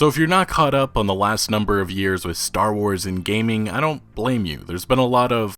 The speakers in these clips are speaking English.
So if you're not caught up on the last number of years with Star Wars in gaming, I don't blame you. There's been a lot of...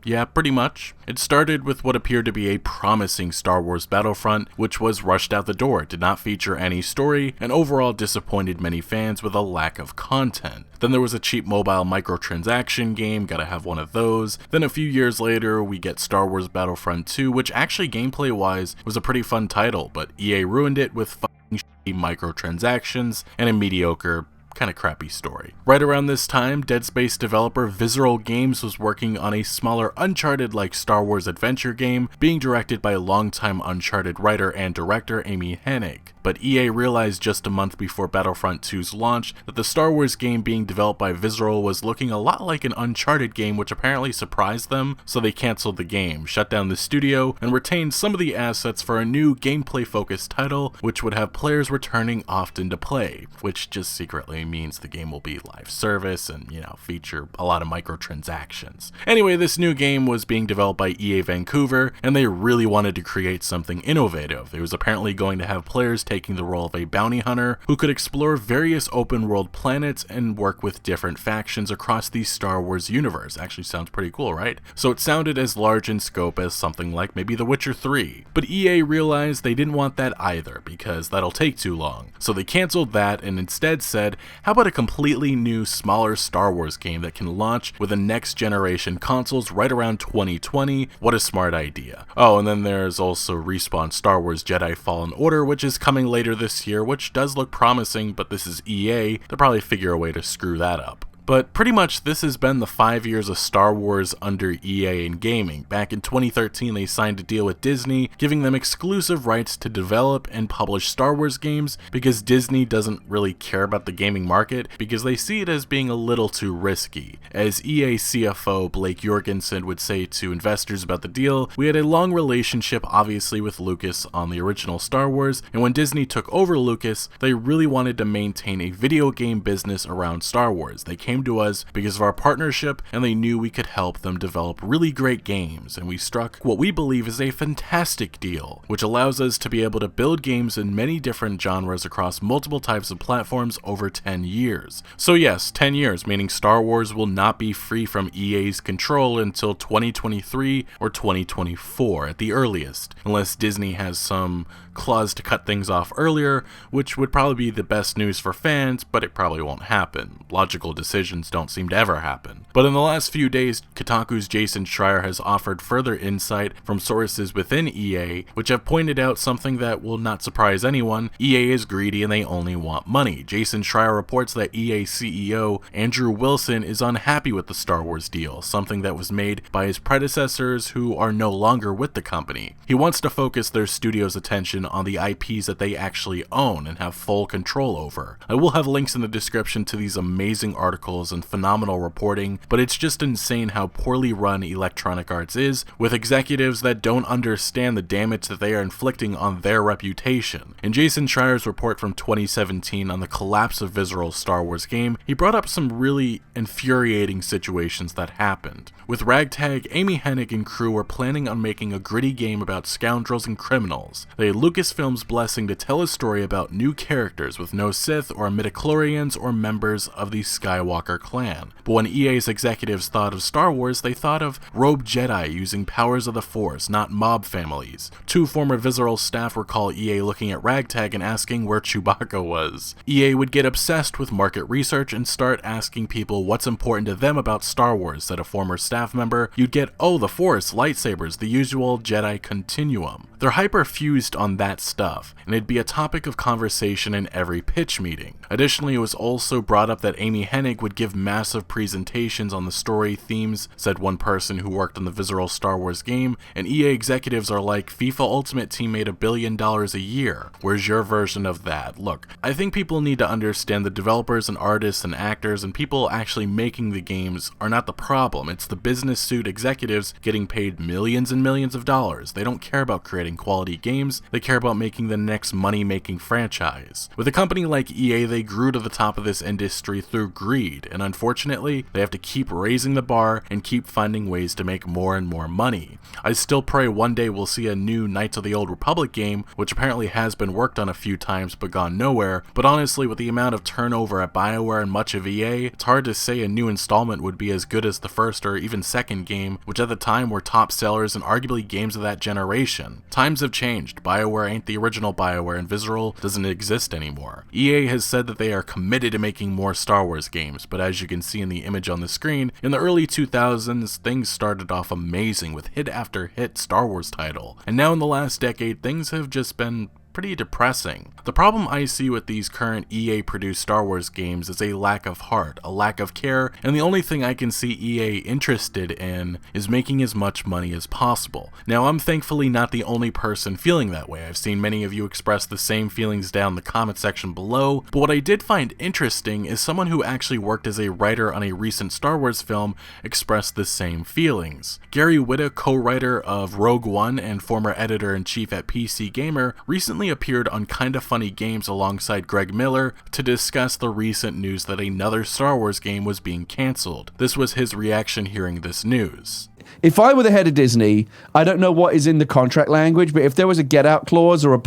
Yeah, pretty much. It started with what appeared to be a promising Star Wars Battlefront, which was rushed out the door, did not feature any story, and overall disappointed many fans with a lack of content. Then there was a cheap mobile microtransaction game, gotta have one of those. Then a few years later, we get Star Wars Battlefront 2, which actually gameplay-wise was a pretty fun title, but EA ruined it with fucking shitty microtransactions and a mediocre, kind of crappy story. Right around this time, Dead Space developer Visceral Games was working on a smaller Uncharted-like Star Wars adventure game being directed by longtime Uncharted writer and director Amy Hennig. But EA realized just a month before Battlefront 2's launch that the Star Wars game being developed by Visceral was looking a lot like an Uncharted game, which apparently surprised them, so they canceled the game, shut down the studio, and retained some of the assets for a new gameplay-focused title, which would have players returning often to play, which just secretly means the game will be live service and, feature a lot of microtransactions. Anyway, this new game was being developed by EA Vancouver, and they really wanted to create something innovative. It was apparently going to have players taking the role of a bounty hunter who could explore various open world planets and work with different factions across the Star Wars universe. Actually sounds pretty cool, right? So it sounded as large in scope as something like maybe The Witcher 3. But EA realized they didn't want that either, because that'll take too long. So they canceled that and instead said, how about a completely new, smaller Star Wars game that can launch with the next generation consoles right around 2020? What a smart idea. Oh, and then there's also Respawn Star Wars Jedi Fallen Order, which is coming later this year, which does look promising, but this is EA. They'll probably figure a way to screw that up. But pretty much this has been the 5 years of Star Wars under EA in gaming. Back in 2013, they signed a deal with Disney, giving them exclusive rights to develop and publish Star Wars games, because Disney doesn't really care about the gaming market, because they see it as being a little too risky. As EA CFO Blake Jorgensen would say to investors about the deal, we had a long relationship obviously with Lucas on the original Star Wars, and when Disney took over Lucas, they really wanted to maintain a video game business around Star Wars. They came to us because of our partnership, and they knew we could help them develop really great games, and we struck what we believe is a fantastic deal, which allows us to be able to build games in many different genres across multiple types of platforms over 10 years. So yes, 10 years, meaning Star Wars will not be free from EA's control until 2023 or 2024 at the earliest, unless Disney has some clause to cut things off earlier, which would probably be the best news for fans, but it probably won't happen. Logical decisions don't seem to ever happen. But in the last few days, Kotaku's Jason Schreier has offered further insight from sources within EA, which have pointed out something that will not surprise anyone. EA is greedy and they only want money. Jason Schreier reports that EA CEO Andrew Wilson is unhappy with the Star Wars deal, something that was made by his predecessors who are no longer with the company. He wants to focus their studio's attention on the IPs that they actually own and have full control over. I will have links in the description to these amazing articles and phenomenal reporting, but it's just insane how poorly run Electronic Arts is, with executives that don't understand the damage that they are inflicting on their reputation. In Jason Schreier's report from 2017 on the collapse of Visceral's Star Wars game, he brought up some really infuriating situations that happened. With Ragtag, Amy Hennig and crew were planning on making a gritty game about scoundrels and criminals. They had Lucasfilm's blessing to tell a story about new characters with no Sith or midichlorians or members of the Skywalker clan. But when EA's executives thought of Star Wars, they thought of robed Jedi using powers of the Force, not mob families. Two former Visceral staff recall EA looking at Ragtag and asking where Chewbacca was. EA would get obsessed with market research and start asking people what's important to them about Star Wars, said a former staff member. You'd get, oh, the Force, lightsabers, the usual Jedi continuum. They're hyper-fused on that stuff, and it'd be a topic of conversation in every pitch meeting. Additionally, it was also brought up that Amy Hennig would give massive presentations on the story themes, said one person who worked on the Visceral Star Wars game, and EA executives are like, FIFA Ultimate Team made $1 billion a year. Where's your version of that? Look, I think people need to understand the developers and artists and actors and people actually making the games are not the problem. It's the business suit executives getting paid millions and millions of dollars. They don't care about creating quality games, they care care about making the next money-making franchise. With a company like EA, they grew to the top of this industry through greed, and unfortunately, they have to keep raising the bar and keep finding ways to make more and more money. I still pray one day we'll see a new Knights of the Old Republic game, which apparently has been worked on a few times but gone nowhere, but honestly, with the amount of turnover at BioWare and much of EA, it's hard to say a new installment would be as good as the first or even second game, which at the time were top sellers and arguably games of that generation. Times have changed. BioWare ain't the original BioWare, and Visceral doesn't exist anymore. EA has said that they are committed to making more Star Wars games, but as you can see in the image on the screen, in the early 2000s, things started off amazing with hit after hit Star Wars title, and now in the last decade, things have just been pretty depressing. The problem I see with these current EA-produced Star Wars games is a lack of heart, a lack of care, and the only thing I can see EA interested in is making as much money as possible. Now, I'm thankfully not the only person feeling that way. I've seen many of you express the same feelings down in the comment section below, but what I did find interesting is someone who actually worked as a writer on a recent Star Wars film expressed the same feelings. Gary Whitta, co-writer of Rogue One and former editor-in-chief at PC Gamer, recently appeared on Kinda Funny Games alongside Greg Miller to discuss the recent news that another Star Wars game was being cancelled. This was his reaction hearing this news. If I were the head of Disney, I don't know what is in the contract language, but if there was a get-out clause or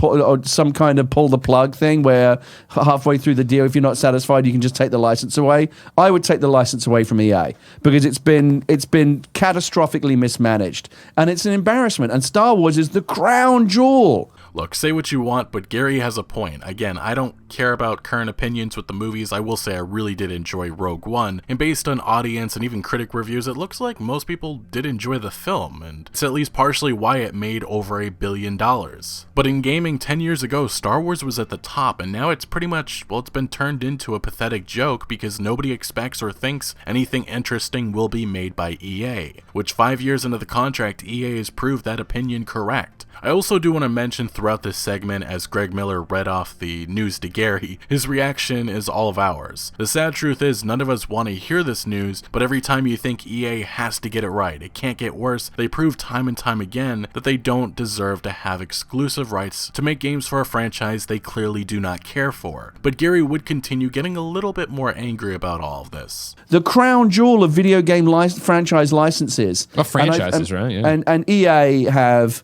some kind of pull-the-plug thing where halfway through the deal, if you're not satisfied, you can just take the license away, I would take the license away from EA because it's been catastrophically mismanaged, and it's an embarrassment, and Star Wars is the crown jewel. Look, say what you want, but Gary has a point. Again, I don't care about current opinions with the movies. I will say I really did enjoy Rogue One, and based on audience and even critic reviews, it looks like most people did enjoy the film, and it's at least partially why it made over $1 billion. But in gaming 10 years ago, Star Wars was at the top, and now it's pretty much, well, it's been turned into a pathetic joke because nobody expects or thinks anything interesting will be made by EA, which 5 years into the contract, EA has proved that opinion correct. I also do want to mention throughout this segment, as Greg Miller read off the news to Gary, his reaction is all of ours. The sad truth is none of us want to hear this news, but every time you think EA has to get it right, it can't get worse, they prove time and time again that they don't deserve to have exclusive rights to make games for a franchise they clearly do not care for. But Gary would continue getting a little bit more angry about all of this. The crown jewel of video game franchise licenses. Franchises, right? Yeah. And EA have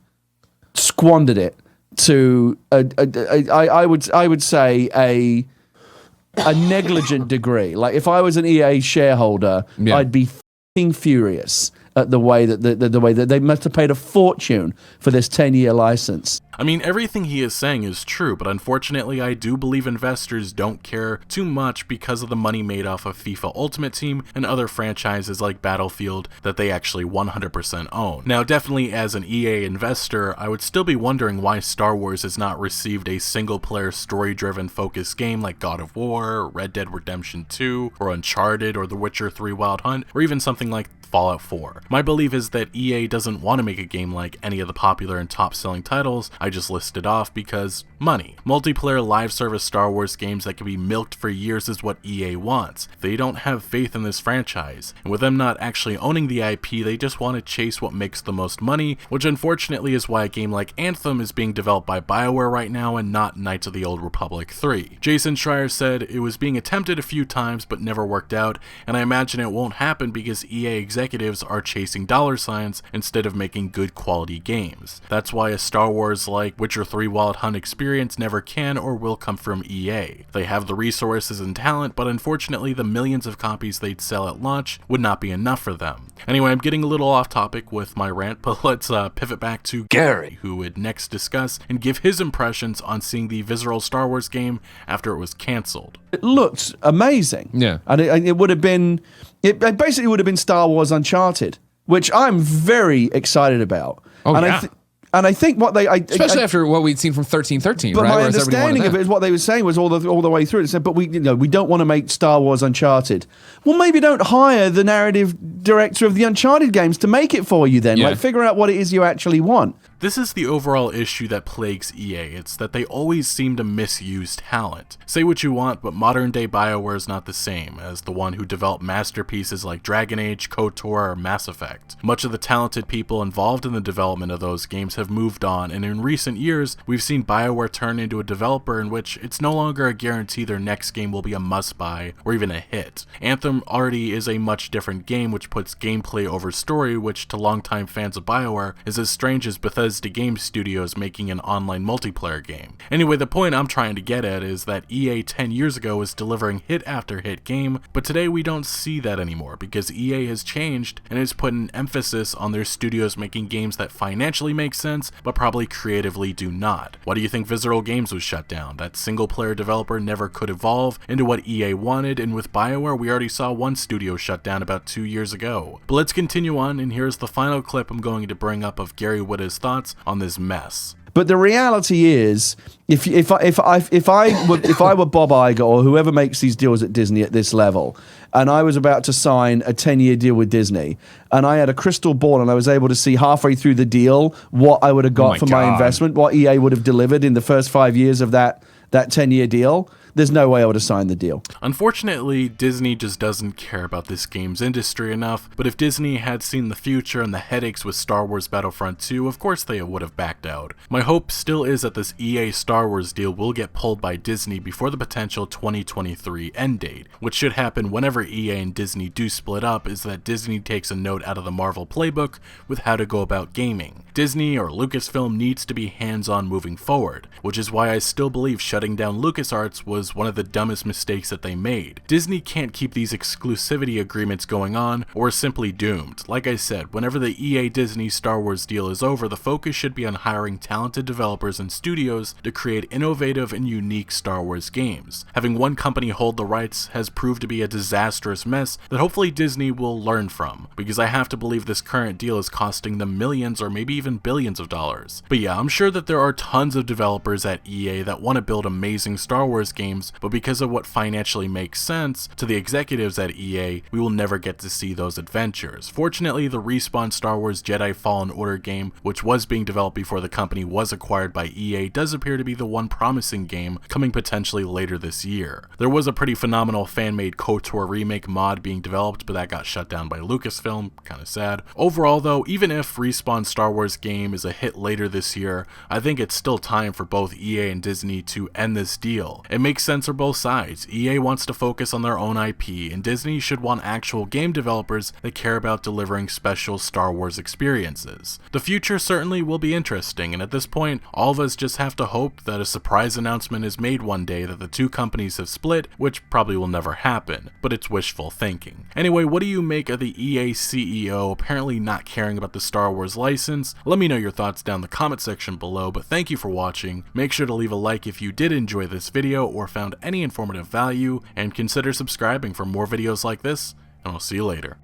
squandered it to I would say a negligent degree. Like if I was an EA shareholder, yeah, I'd be f***ing furious at the way that the way that they must have paid a fortune for this 10-year license. I mean, everything he is saying is true, but unfortunately I do believe investors don't care too much because of the money made off of FIFA Ultimate Team and other franchises like Battlefield that they actually 100% own. Now, definitely as an EA investor, I would still be wondering why Star Wars has not received a single-player story-driven focused game like God of War, Red Dead Redemption 2, or Uncharted, or The Witcher 3 Wild Hunt, or even something like Fallout 4. My belief is that EA doesn't want to make a game like any of the popular and top-selling titles I just listed off because money. Multiplayer live service Star Wars games that can be milked for years is what EA wants. They don't have faith in this franchise, and with them not actually owning the IP, they just want to chase what makes the most money, which unfortunately is why a game like Anthem is being developed by BioWare right now and not Knights of the Old Republic 3. Jason Schreier said it was being attempted a few times but never worked out, and I imagine it won't happen because EA executives are chasing dollar signs instead of making good quality games. That's why a Star Wars like Witcher 3 Wild Hunt experience never can or will come from EA. They have the resources and talent, but unfortunately the millions of copies they'd sell at launch would not be enough for them. Anyway, I'm getting a little off topic with my rant, but let's pivot back to Gary, who would next discuss and give his impressions on seeing the Visceral Star Wars game after it was cancelled. It looked amazing. Yeah. And it would have been, it basically would have been Star Wars Uncharted, which I'm very excited about. Oh, and yeah. And I think what they... Especially after what we'd seen from 1313, but right? my Whereas understanding of it is what they were saying was all the way through. It said, but we don't want to make Star Wars Uncharted. Well, maybe don't hire the narrative director of the Uncharted games to make it for you then. Yeah. Like, figure out what it is you actually want. This is the overall issue that plagues EA, it's that they always seem to misuse talent. Say what you want, but modern day BioWare is not the same as the one who developed masterpieces like Dragon Age, KOTOR, or Mass Effect. Much of the talented people involved in the development of those games have moved on, and in recent years, we've seen BioWare turn into a developer in which it's no longer a guarantee their next game will be a must-buy or even a hit. Anthem already is a much different game which puts gameplay over story, which to longtime fans of BioWare is as strange as Bethesda Game Studios making an online multiplayer game. Anyway, the point I'm trying to get at is that EA 10 years ago was delivering hit after hit game, but today we don't see that anymore because EA has changed and has put an emphasis on their studios making games that financially make sense, but probably creatively do not. Why do you think Visceral Games was shut down? That single player developer never could evolve into what EA wanted, and with BioWare we already saw one studio shut down about 2 years ago. But let's continue on, and here's the final clip I'm going to bring up of Gary Whitta's thoughts on this mess. But the reality is, if I were Bob Iger or whoever makes these deals at Disney at this level, and I was about to sign a 10-year deal with Disney, and I had a crystal ball and I was able to see halfway through the deal what I would have got for my investment, what EA would have delivered in the first 5 years of that 10-year deal, there's no way I would have signed the deal. Unfortunately, Disney just doesn't care about this game's industry enough, but if Disney had seen the future and the headaches with Star Wars Battlefront 2, of course they would have backed out. My hope still is that this EA Star Wars deal will get pulled by Disney before the potential 2023 end date. What should happen whenever EA and Disney do split up is that Disney takes a note out of the Marvel playbook with how to go about gaming. Disney or Lucasfilm needs to be hands-on moving forward, which is why I still believe shutting down LucasArts was one of the dumbest mistakes that they made. Disney can't keep these exclusivity agreements going on, or is simply doomed. Like I said, whenever the EA Disney Star Wars deal is over, the focus should be on hiring talented developers and studios to create innovative and unique Star Wars games. Having one company hold the rights has proved to be a disastrous mess that hopefully Disney will learn from, because I have to believe this current deal is costing them millions or maybe even billions of dollars. But yeah, I'm sure that there are tons of developers at EA that want to build amazing Star Wars games, but because of what financially makes sense to the executives at EA, we will never get to see those adventures. Fortunately, the Respawn Star Wars Jedi Fallen Order game, which was being developed before the company was acquired by EA, does appear to be the one promising game coming potentially later this year. There was a pretty phenomenal fan-made KOTOR remake mod being developed, but that got shut down by Lucasfilm, kinda sad. Overall though, even if Respawn Star Wars game is a hit later this year, I think it's still time for both EA and Disney to end this deal. It makes sense for both sides. EA wants to focus on their own IP, and Disney should want actual game developers that care about delivering special Star Wars experiences. The future certainly will be interesting, and at this point, all of us just have to hope that a surprise announcement is made one day that the two companies have split, which probably will never happen, but it's wishful thinking. Anyway, what do you make of the EA CEO apparently not caring about the Star Wars license? Let me know your thoughts down in the comment section below, but thank you for watching. Make sure to leave a like if you did enjoy this video or found any informative value, and consider subscribing for more videos like this, and I'll see you later.